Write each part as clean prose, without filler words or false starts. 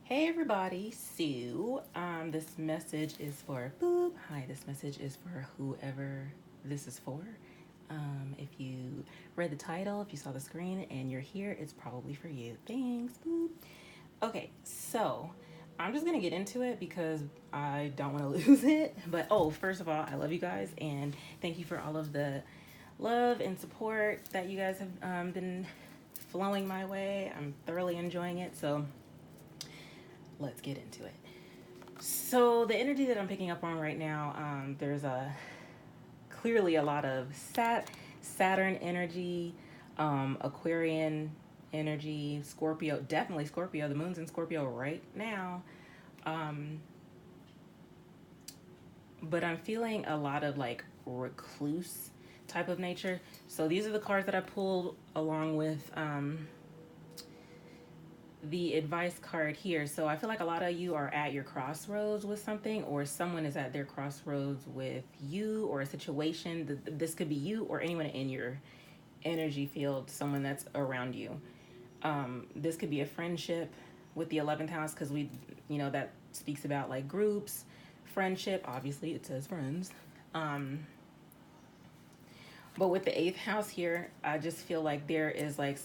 Hey everybody, so this message is for boop. Hi, this message is for whoever this is for. If you read the title, if you saw the screen and you're here, it's probably for you. Thanks, boop. Okay, so I'm just gonna get into it because I don't want to lose it. But first of all, I love you guys and thank you for all of the love and support that you guys have been flowing my way. I'm thoroughly enjoying it. So let's get into it. So the energy that I'm picking up on right now, there's a clearly a lot of Saturn energy, Aquarian energy, Scorpio, definitely Scorpio. The moon's in Scorpio right now. Um, but I'm feeling a lot of like recluse type of nature. So these are the cards that I pulled along with the advice card here. So I feel like a lot of you are at your crossroads with something, or someone is at their crossroads with you or a situation. This could be you or anyone in your energy field, someone that's around you. This could be a friendship with the 11th house because that speaks about like groups, friendship. Obviously, it says friends. But with the eighth house here, I just feel like there is like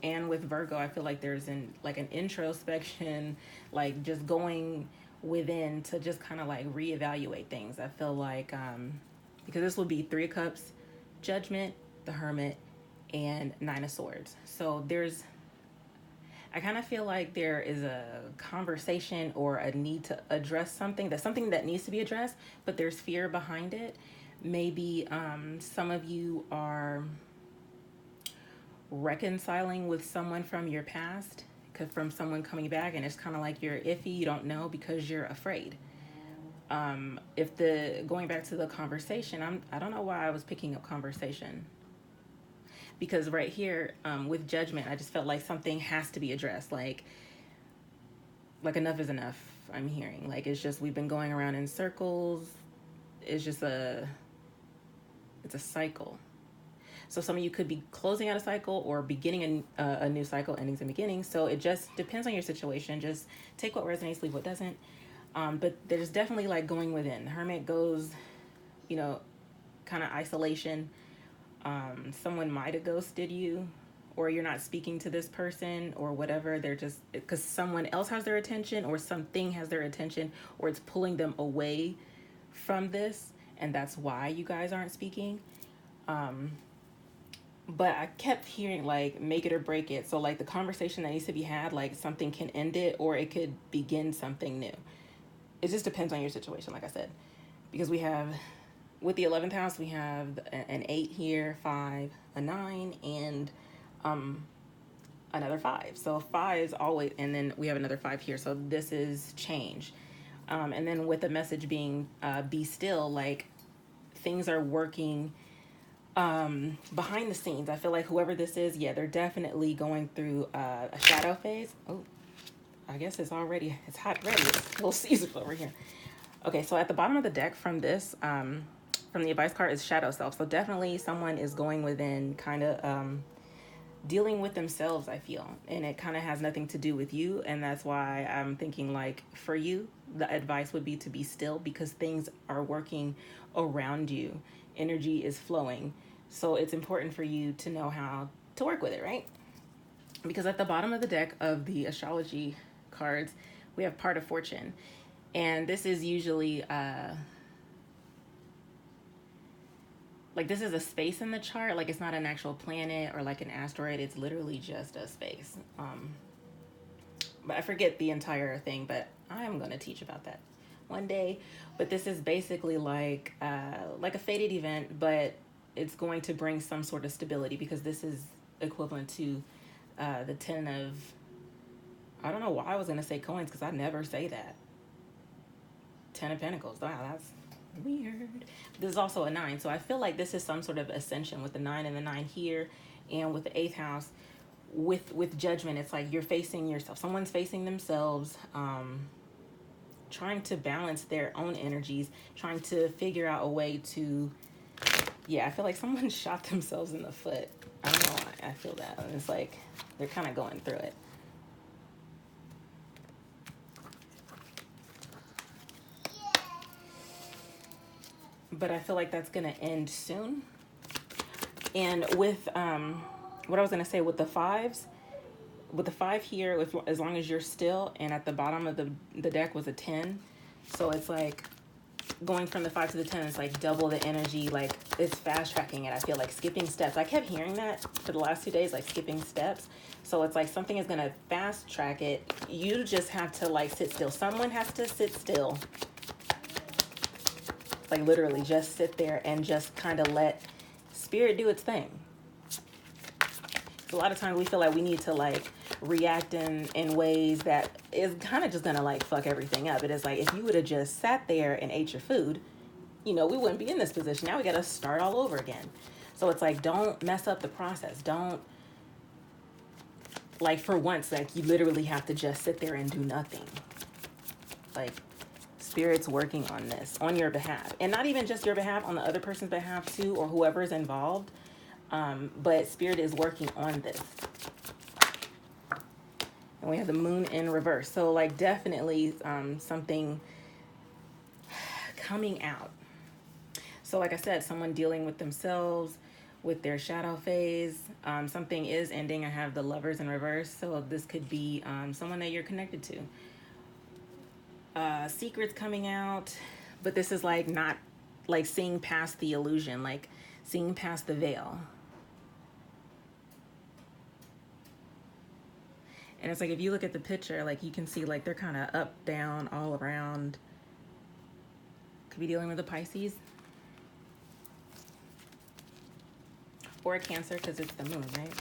and with Virgo, I feel like there's an introspection, like just going within to just kind of like reevaluate things. I feel like, because this will be Three of Cups, Judgment, the Hermit, and Nine of Swords. So I kind of feel like there is a conversation or a need to address something that needs to be addressed, but there's fear behind it. Maybe some of you are reconciling with someone from your past, from someone coming back, and it's kind of like you're iffy, you don't know because you're afraid. If the going back to the conversation, I don't know why I was picking up conversation, because right here with Judgment, I just felt like something has to be addressed. Like enough is enough. I'm hearing like it's just we've been going around in circles. It's just it's a cycle. So some of you could be closing out a cycle or beginning a new cycle, endings and beginnings. So it just depends on your situation. Just take what resonates, leave what doesn't. But there's definitely like going within. The Hermit goes, kind of isolation. Someone might have ghosted you, or you're not speaking to this person or whatever. They're just because someone else has their attention or something has their attention, or it's pulling them away from this, and that's why you guys aren't speaking. But I kept hearing like make it or break it. So like the conversation that needs to be had, like something can end it or it could begin something new. It just depends on your situation, like I said, because we have with the 11th house we have an 8 here, 5, a 9, and another 5. So 5 is always, and then we have another 5 here. So this is change. And then with the message being be still, like things are working behind the scenes. I feel like whoever this is, yeah, they're definitely going through a shadow phase. Oh, I guess it's hot ready. It's little Caesar over here. Okay, so at the bottom of the deck from this, from the advice card is shadow self. So definitely someone is going within, kind of dealing with themselves, I feel. And it kind of has nothing to do with you. And that's why I'm thinking like for you, the advice would be to be still because things are working around you. Energy is flowing. So it's important for you to know how to work with it, right? Because at the bottom of the deck of the astrology cards, we have part of fortune. And this is usually like this is a space in the chart. Like it's not an actual planet or like an asteroid. It's literally just a space. But I forget the entire thing, but I'm going to teach about that one day. But this is basically like a fated event, but it's going to bring some sort of stability because this is equivalent to the 10 of, I don't know why I was going to say coins because I never say that. 10 of Pentacles. Wow, that's weird. This is also a 9. So I feel like this is some sort of ascension with the 9 and the 9 here, and with the 8th house with Judgment. It's like you're facing yourself. Someone's facing themselves, trying to balance their own energies, trying to figure out a way to, I feel like someone shot themselves in the foot. I don't know why I feel that. It's like they're kind of going through it. but I feel like that's going to end soon. And with what I was going to say with the fives, with the five here, as long as you're still, and at the bottom of the deck was a 10. So it's like going from the 5 to the 10 is like double the energy. Like it's fast tracking it. I feel like skipping steps. I kept hearing that for the last 2 days, like skipping steps. So it's like something is going to fast track it. You just have to like sit still. Someone has to sit still. Like literally just sit there and just kind of let spirit do its thing. A lot of times we feel like we need to like react in ways that is kind of just gonna like fuck everything up. It is like if you would have just sat there and ate your food, we wouldn't be in this position. Now we gotta start all over again. So it's like, don't mess up the process. Don't, like, for once, like you literally have to just sit there and do nothing. Like spirit's working on this on your behalf, and not even just your behalf, on the other person's behalf too, or whoever is involved. But spirit is working on this. And we have the moon in reverse. So like definitely something coming out. So like I said, someone dealing with themselves, with their shadow phase. Something is ending. I have the lovers in reverse. So this could be someone that you're connected to. Secrets coming out. But this is like not like seeing past the illusion, like seeing past the veil. And it's like, if you look at the picture, like you can see like they're kind of up, down, all around. Could be dealing with a Pisces. Or a Cancer, because it's the moon, right?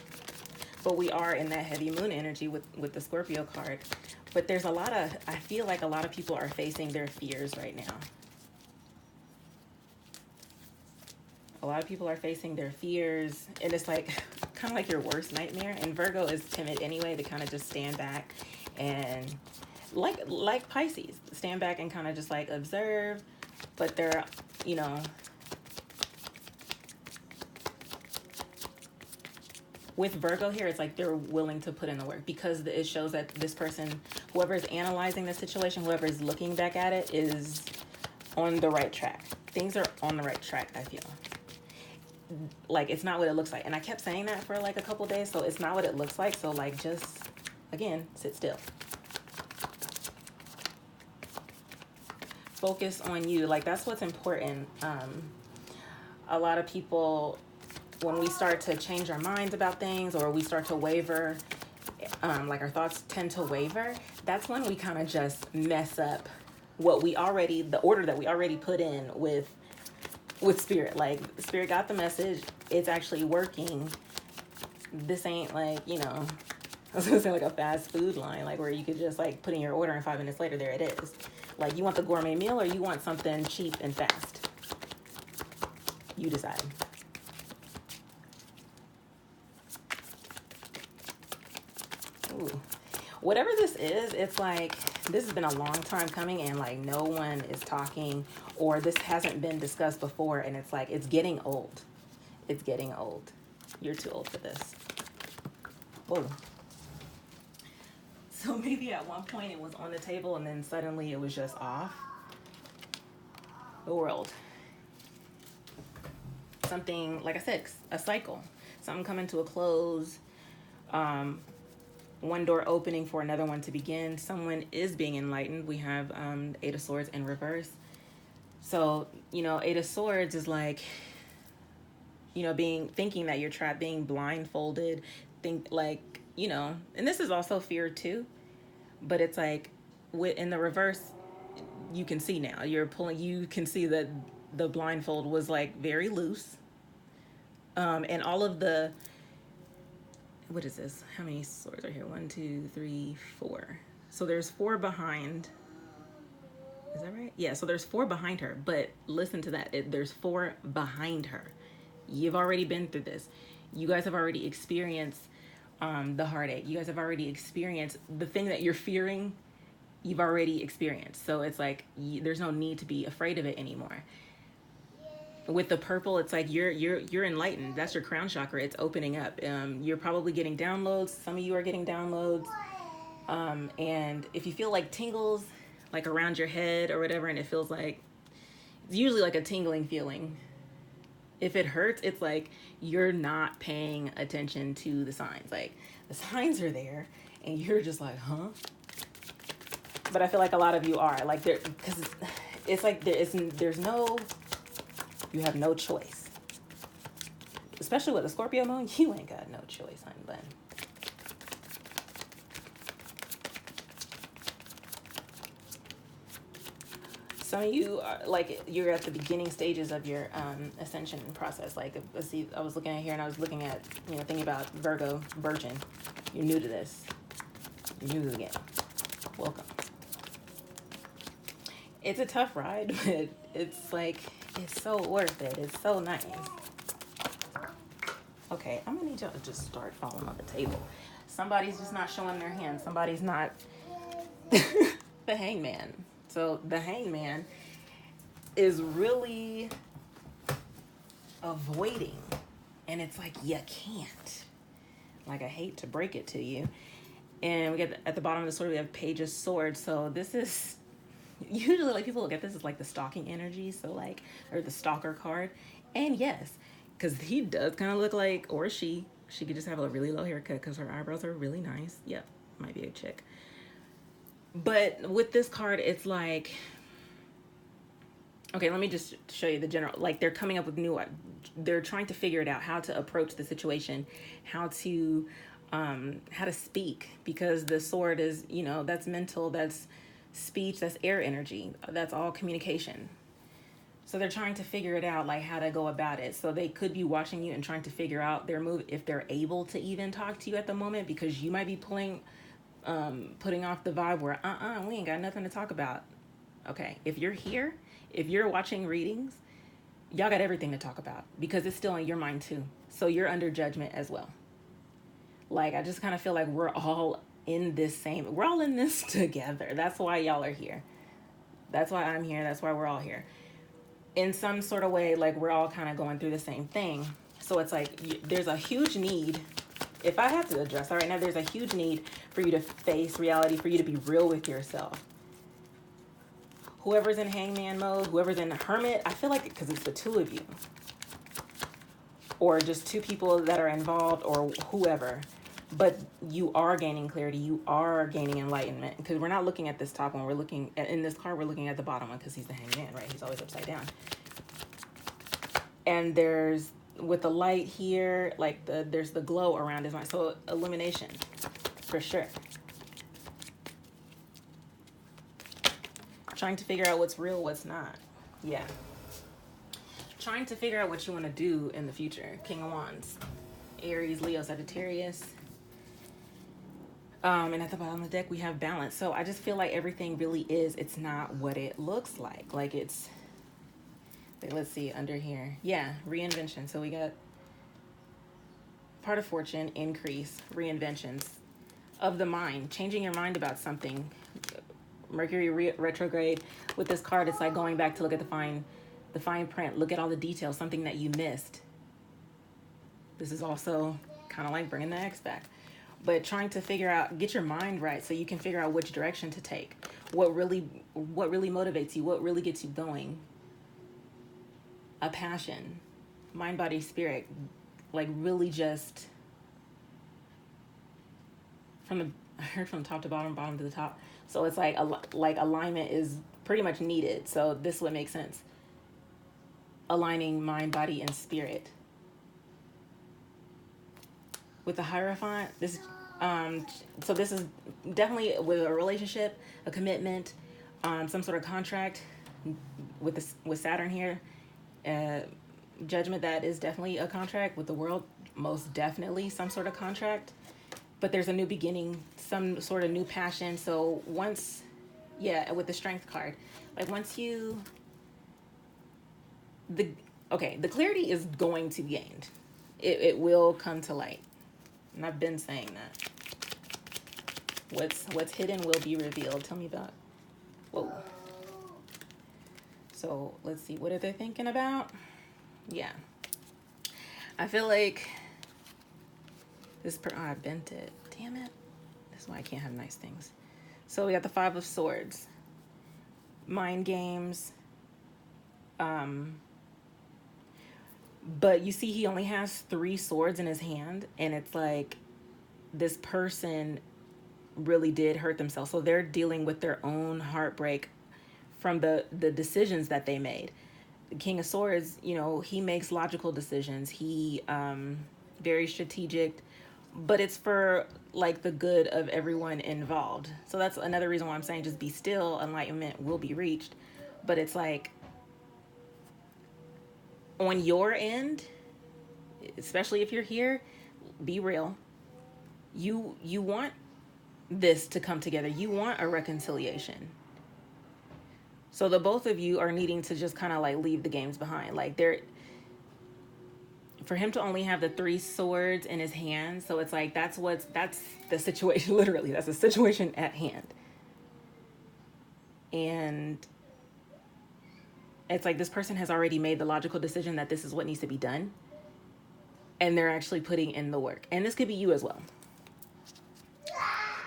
But we are in that heavy moon energy with the Scorpio card. But there's I feel like a lot of people are facing their fears right now. A lot of people are facing their fears, and it's like kind of like your worst nightmare. And Virgo is timid anyway, to kind of just stand back and like Pisces, stand back and kind of just like observe. But they're, with Virgo here, it's like they're willing to put in the work, because it shows that this person, whoever is analyzing the situation, whoever is looking back at it, is on the right track. Things are on the right track, I feel. Like it's not what it looks like. And I kept saying that for like a couple days. So it's not what it looks like. So like just, again, sit still. Focus on you. Like that's what's important. A lot of people, when we start to change our minds about things, or we start to waver, like our thoughts tend to waver, that's when we kind of just mess up the order that we already put in with spirit. Like spirit got the message, it's actually working. This ain't like, I was gonna say like a fast food line, like where you could just like put in your order and 5 minutes later there it is. Like you want the gourmet meal or you want something cheap and fast? You decide. Ooh. Whatever this is, it's like this has been a long time coming, and like no one is talking, or this hasn't been discussed before, and it's like it's getting old. It's getting old. You're too old for this. Whoa. So maybe at one point it was on the table and then suddenly it was just off. The world. Something, like I said, a cycle. Something coming to a close. One door opening for another one to begin. Someone is being enlightened. We have Eight of Swords in reverse. So, Eight of Swords is like, thinking that you're trapped, being blindfolded, and this is also fear too. But it's like, in the reverse, you can see now. You can see that the blindfold was like very loose. And all of the, what is this? How many swords are here? 1, 2, 3, 4. So there's 4 behind. Is that right? Yeah, so there's 4 behind her. But listen to that. There's 4 behind her. You've already been through this. You guys have already experienced the heartache. You guys have already experienced the thing that you're fearing. You've already experienced. So it's like there's no need to be afraid of it anymore. With the purple, it's like you're enlightened. That's your crown chakra. It's opening up. You're probably getting downloads. Some of you are getting downloads. And if you feel like tingles, like around your head or whatever, and it feels like, It's usually like a tingling feeling. If it hurts, it's like you're not paying attention to the signs. Like the signs are there and you're just like, huh? But I feel like a lot of you are like there, because it's like there's no, you have no choice. Especially with the Scorpio moon, you ain't got no choice, honey bun. Some of you are like, you're at the beginning stages of your ascension process. Like, let's see, I was looking at here and I was looking at, thinking about Virgo, Virgin. You're new to this. You're new to the game. Welcome. It's a tough ride, but it's like, it's so worth it. It's so nice. Okay, I'm gonna need y'all to just start falling on the table. Somebody's just not showing their hand. Somebody's not. The hangman. So the hangman is really avoiding. And it's like, you can't. Like, I hate to break it to you. And we get at the bottom of the sword, we have Page of Swords. So this is usually, like, people look at this as like the stalking energy. So like, or the stalker card. And yes, because he does kind of look like, or she could just have a really low haircut because her eyebrows are really nice. Yep, might be a chick. But with this card, it's like, okay, let me just show you the general, like they're coming up with they're trying to figure it out, how to approach the situation, how to speak, because the sword is, that's mental, that's speech, that's air energy, that's all communication. So they're trying to figure it out, like how to go about it. So they could be watching you and trying to figure out their move, if they're able to even talk to you at the moment, because you might be putting off the vibe where, we ain't got nothing to talk about. Okay, if you're here, if you're watching readings, y'all got everything to talk about, because it's still in your mind too. So you're under judgment as well. Like, I just kind of feel like we're all in this together. That's why y'all are here. That's why I'm here. That's why we're all here. In some sort of way, like, we're all kind of going through the same thing. So it's like, there's a huge need. If I have to address that right now, there's a huge need for you to face reality, for you to be real with yourself. Whoever's in hangman mode, whoever's in hermit, I feel like, because it's the two of you, or just two people that are involved, or whoever, but you are gaining clarity, you are gaining enlightenment, because we're not looking at this top one, we're looking at, in this card, we're looking at the bottom one, because he's the hangman, right? He's always upside down. And there's, with the light here, like there's the glow around his mind. So illumination, for sure. Trying to figure out what's real, what's not. Yeah. Trying to figure out what you want to do in the future. King of Wands. Aries, Leo, Sagittarius. And at the bottom of the deck, we have balance. So I just feel like everything really is, it's not what it looks like. Like, it's, let's see, under here. Yeah, reinvention. So we got part of fortune, increase, reinventions of the mind, changing your mind about something. Mercury retrograde. With this card, it's like going back to look at the fine print, look at all the details, something that you missed. This is also kind of like bringing the ex back. But trying to figure out, get your mind right so you can figure out which direction to take. What really motivates you, what really gets you going. A passion, mind, body, spirit, like really just I heard from top to bottom, bottom to the top. So it's like alignment is pretty much needed. So this would make sense. Aligning mind, body, and spirit. With the Hierophant, this so this is definitely with a relationship, a commitment, some sort of contract with Saturn here. Judgment, that is definitely a contract. With the World, most definitely some sort of contract. But there's a new beginning, some sort of new passion. So once, yeah, with the Strength card, like once you, the clarity is going to be gained. It will come to light. And I've been saying that. What's hidden will be revealed. Tell me about, whoa. So let's see, what are they thinking about? Yeah. I feel like this, I bent it. Damn it. That's why I can't have nice things. So we got the Five of Swords. Mind games. But you see, he only has 3 swords in his hand, and it's like this person really did hurt themselves. So they're dealing with their own heartbreak from the decisions that they made. The King of Swords, you know, he makes logical decisions. He very strategic, but it's for like the good of everyone involved. So that's another reason why I'm saying just be still. Enlightenment will be reached, but it's like on your end, especially if you're here, be real. You want this to come together. You want a reconciliation. So the both of you are needing to just kind of like leave the games behind. Like they're for him to only have the 3 swords in his hand, so it's like that's the situation. Literally, that's the situation at hand. And it's like this person has already made the logical decision that this is what needs to be done, and they're actually putting in the work. And this could be you as well.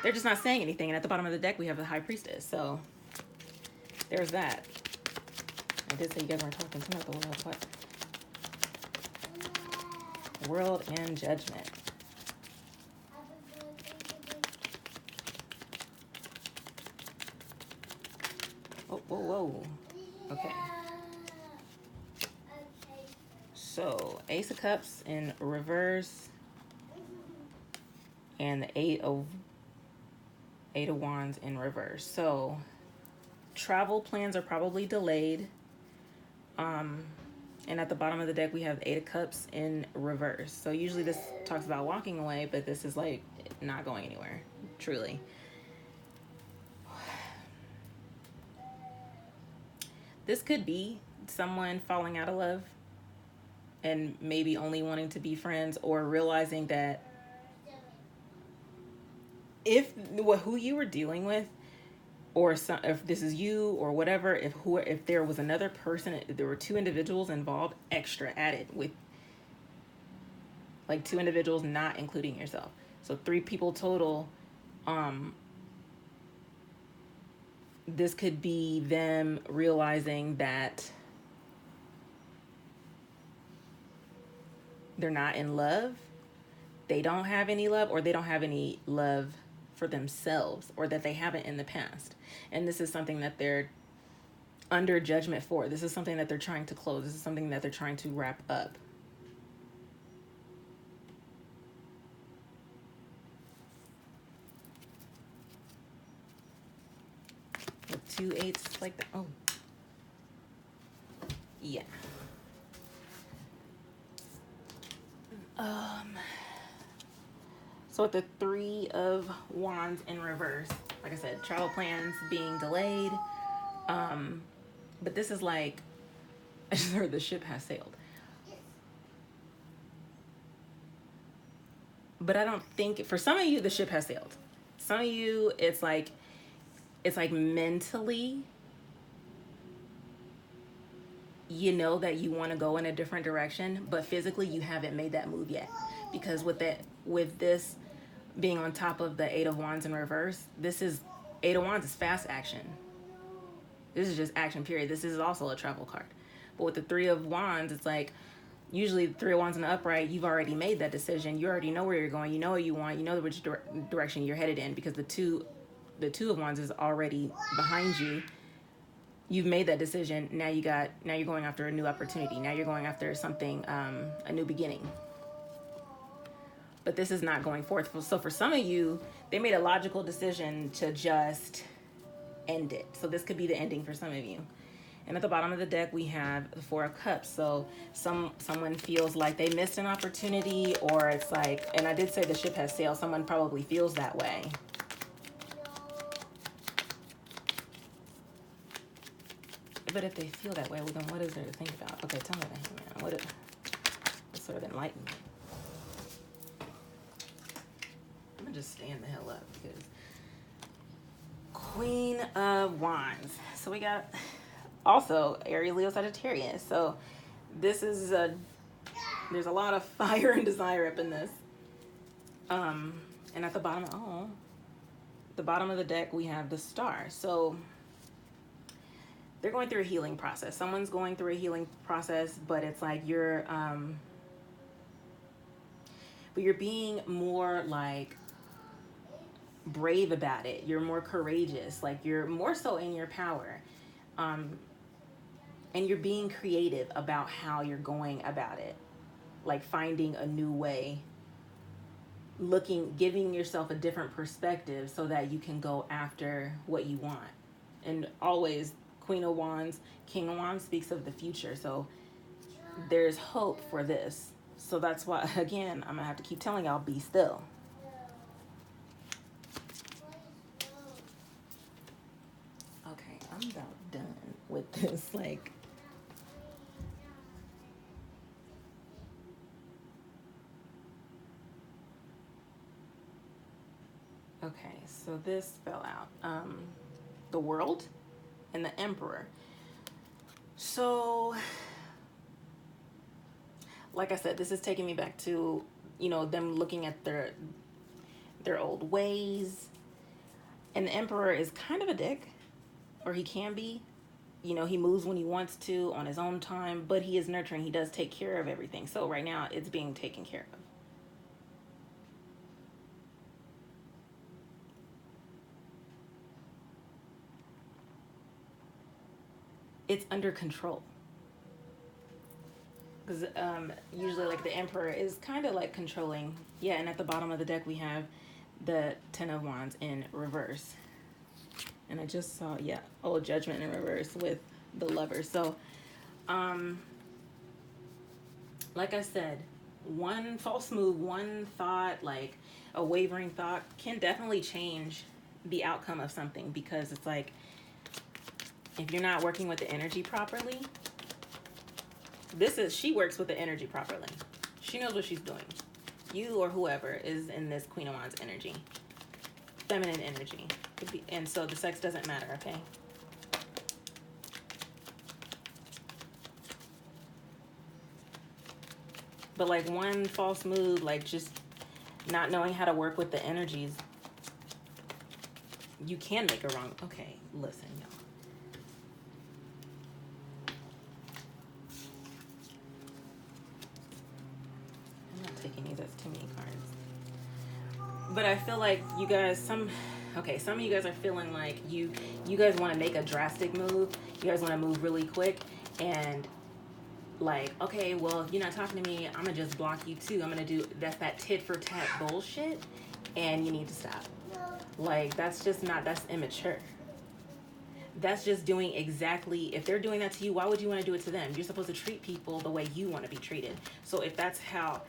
They're just not saying anything. And at the bottom of the deck we have the High Priestess, so there's that. I did say you guys weren't talking tonight. The world, what? World and Judgment. Oh, whoa, whoa. Okay. So, Ace of Cups in reverse, and the Eight of Wands in reverse. So, travel plans are probably delayed. And at the bottom of the deck, we have the Eight of Cups in reverse. So usually this talks about walking away, but this is like not going anywhere, truly. This could be someone falling out of love and maybe only wanting to be friends, or realizing that if who you were dealing with, or if this is you or whatever, if there was another person, if there were 2 individuals involved, extra added, with like 2 individuals not including yourself, so 3 people total. This could be them realizing that they're not in love, they don't have any love, or they don't have any love for themselves, or that they haven't in the past. And this is something that they're under judgment for. This is something that they're trying to close. This is something that they're trying to wrap up. With 2 8s like that. Oh. Yeah. So with the 3 of Wands in reverse, like I said, travel plans being delayed. But this is like, I just heard the ship has sailed. But I don't think, for some of you, the ship has sailed. Some of you, it's like mentally, you know that you want to go in a different direction, but physically you haven't made that move yet. Because with this being on top of the 8 of Wands in reverse, this is 8 of Wands is fast action. This is just action, period. This is also a travel card. But with the 3 of Wands, it's like, usually the 3 of Wands in the upright, you've already made that decision. You already know where you're going. You know what you want. You know which direction you're headed in, because the two of Wands is already behind you. You've made that decision. Now you're going after a new opportunity. Now you're going after something, a new beginning. But this is not going forth. So for some of you, they made a logical decision to just end it. So this could be the ending for some of you. And at the bottom of the deck, we have the 4 of Cups. So someone feels like they missed an opportunity, or it's like, and I did say the ship has sailed. Someone probably feels that way. But if they feel that way, well, then what is there to think about? Okay, tell me that, Hangman. What sort of enlightenment? I'm going to just stand the hell up, because Queen of Wands. So we got also Aries, Leo, Sagittarius. So this is there's a lot of fire and desire up in this. And at the bottom of the deck, we have the Star. So they're going through a healing process. Someone's going through a healing process, but it's like but you're being more like brave about it. You're more courageous. Like you're more so in your power. And you're being creative about how you're going about it. Like finding a new way, giving yourself a different perspective so that you can go after what you want. And always, Queen of Wands, King of Wands speaks of the future. So there's hope for this. So that's why, again, I'm going to have to keep telling y'all, be still. Okay, I'm about done with this. Like, okay, so this fell out. The World and the Emperor. So, like I said, this is taking me back to, them looking at their old ways. And the Emperor is kind of a dick, or he can be. He moves when he wants to on his own time, but he is nurturing. He does take care of everything. So right now it's being taken care of. It's under control. Because usually like the Emperor is kind of like controlling. Yeah, and at the bottom of the deck we have the Ten of Wands in reverse. And I just saw, Judgment in reverse with the Lover. So, like I said, one false move, one thought, like a wavering thought can definitely change the outcome of something, because it's like, if you're not working with the energy properly, she works with the energy properly. She knows what she's doing. You or whoever is in this Queen of Wands energy. Feminine energy. And so the sex doesn't matter, okay? But like one false move, like just not knowing how to work with the energies, you can make a wrong. Okay, listen, y'all. I'm not taking these, that's too many cards. But I feel like you guys, some of you guys are feeling like you guys want to make a drastic move. You guys want to move really quick, and like, okay, well, if you're not talking to me, I'm gonna just block you too. I'm gonna do that tit for tat bullshit, and you need to stop. Like, that's immature. That's just doing exactly, if they're doing that to you, why would you want to do it to them? You're supposed to treat people the way you want to be treated. So if that's how,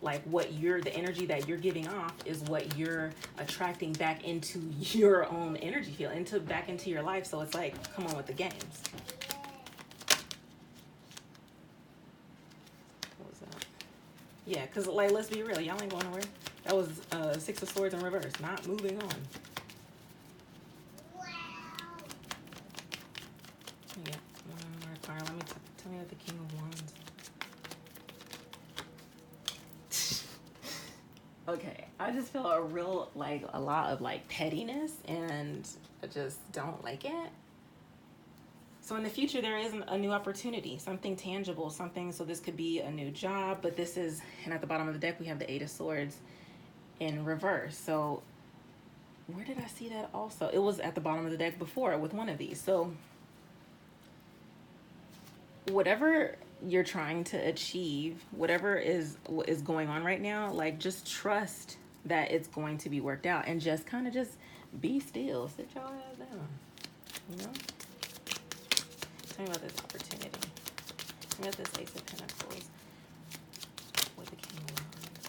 like, the energy that you're giving off is what you're attracting back into your own energy field, back into your life. So it's like, come on with the games. What was that? Yeah, because, like, let's be real. Y'all ain't going nowhere. That was Six of Swords in reverse. Not moving on. Yeah, one more card. Let me tell me about the King of Wands. Okay, I just feel a lot of like pettiness, and I just don't like it. So in the future, there is a new opportunity, something tangible, something. So this could be a new job, but this is, and at the bottom of the deck, we have the Eight of Swords in reverse. So where did I see that also? It was at the bottom of the deck before with one of these. So whatever you're trying to achieve, whatever is going on right now, like, just trust that it's going to be worked out, and just kind of just be still. Sit your ass down, you know? Tell me about this opportunity. Tell me about this Ace of Pentacles with the King of Wands.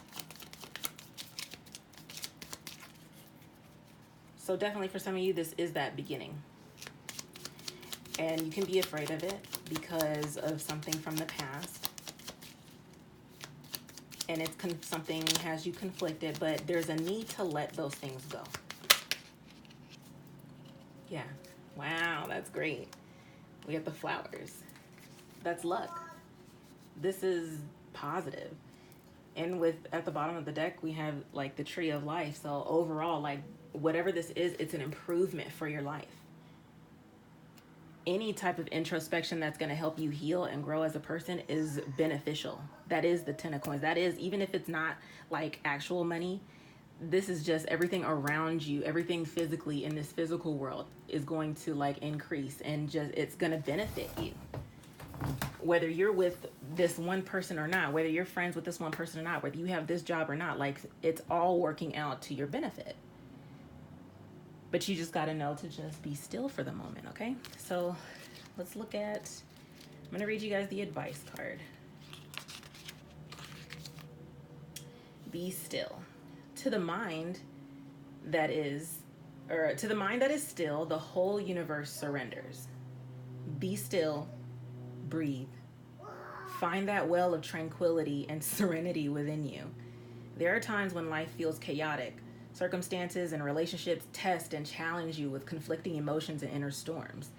So definitely for some of you, this is that beginning. And you can be afraid of it because of something from the past. And it's something has you conflicted, but there's a need to let those things go. Yeah. Wow, that's great. We have the flowers. That's luck. This is positive. And at the bottom of the deck, we have like the Tree of Life. So overall, like, whatever this is, it's an improvement for your life. any type of introspection that's going to help you heal and grow as a person is beneficial. That is the 10 of coins. That is, even if it's not like actual money, this is just everything around you, everything physically in this physical world is going to like increase, and just it's going to benefit you. Whether you're with this one person or not, whether you're friends with this one person or not, whether you have this job or not, like it's all working out to your benefit. But you just got to know to just be still for the moment, okay? So let's look at, I'm going to read you guys the advice card. Be still. To the mind that is still, the whole universe surrenders. Be still, breathe. Find that well of tranquility and serenity within you. There are times when life feels chaotic. Circumstances and relationships test and challenge you with conflicting emotions and inner storms.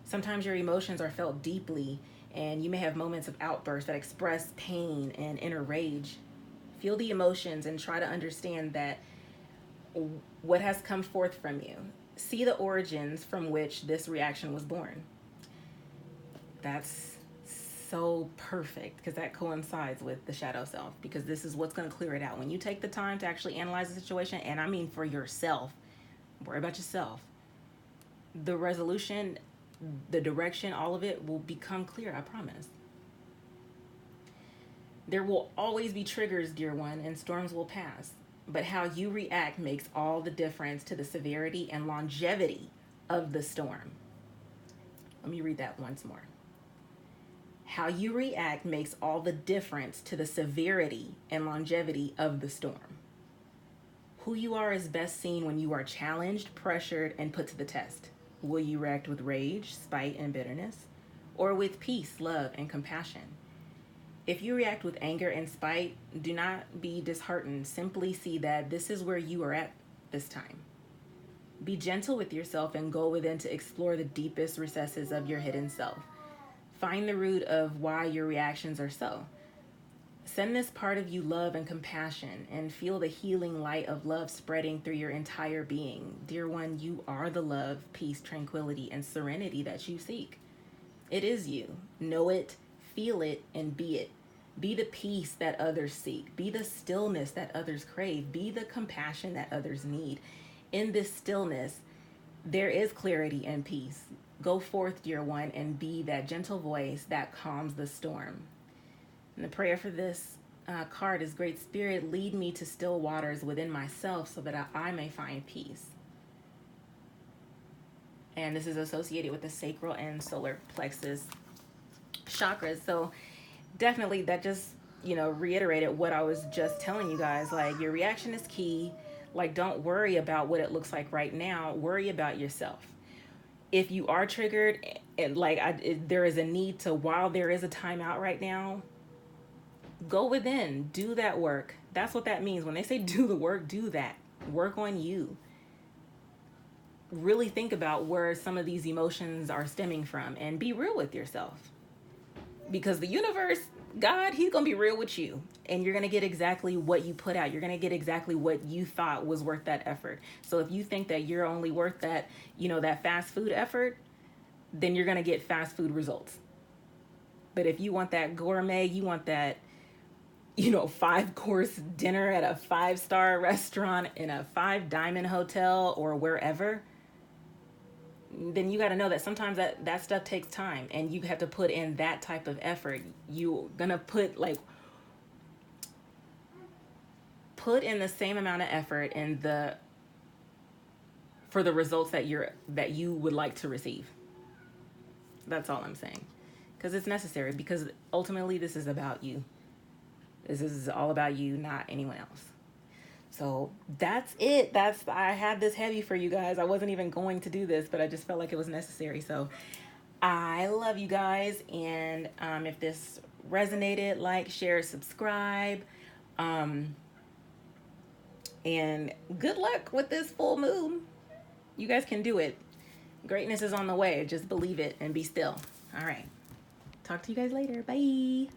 Sometimes your emotions are felt deeply, and you may have moments of outbursts that express pain and inner rage. Feel the emotions and try to understand that what has come forth from you. See the origins from which this reaction was born. That's so perfect, because that coincides with the shadow self, because this is what's going to clear it out. When you take the time to actually analyze the situation, and I mean for yourself, worry about yourself, the resolution, the direction, all of it will become clear, I promise. There will always be triggers, dear one, and storms will pass. But how you react makes all the difference to the severity and longevity of the storm. Let me read that once more. How you react makes all the difference to the severity and longevity of the storm. Who you are is best seen when you are challenged, pressured, and put to the test. Will you react with rage, spite, and bitterness, or with peace, love, and compassion? If you react with anger and spite, do not be disheartened. Simply see that this is where you are at this time. Be gentle with yourself and go within to explore the deepest recesses of your hidden self. Find the root of why your reactions are so. Send this part of you love and compassion, and feel the healing light of love spreading through your entire being. Dear one, you are the love, peace, tranquility, and serenity that you seek. It is you. Know it, feel it, and be it. Be the peace that others seek. Be the stillness that others crave. Be the compassion that others need. In this stillness, there is clarity and peace. Go forth, dear one, and be that gentle voice that calms the storm. And the prayer for this card is, Great Spirit, lead me to still waters within myself so that I may find peace. And this is associated with the sacral and solar plexus chakras. So definitely that just, reiterated what I was just telling you guys. Like, your reaction is key. Like, don't worry about what it looks like right now. Worry about yourself. If you are triggered, and there is a need to, while there is a timeout right now, go within, do that work. That's what that means. When they say do the work, do that. Work on you. Really think about where some of these emotions are stemming from, and be real with yourself. Because the universe, God, he's going to be real with you, and you're going to get exactly what you put out. You're going to get exactly what you thought was worth that effort. So if you think that you're only worth that, that fast food effort, then you're going to get fast food results. But if you want that gourmet, you want that, 5-course dinner at a 5-star restaurant in a 5-diamond hotel or wherever, then you got to know that sometimes that stuff takes time, and you have to put in that type of effort. You're gonna put in the same amount of effort for the results that you would like to receive. That's all I'm saying, because it's necessary, because ultimately this is about you. This is all about you, not anyone else. So that's it. I had this heavy for you guys. I wasn't even going to do this, but I just felt like it was necessary. So I love you guys. And if this resonated, like, share, subscribe. And good luck with this full moon. You guys can do it. Greatness is on the way. Just believe it and be still. All right. Talk to you guys later. Bye.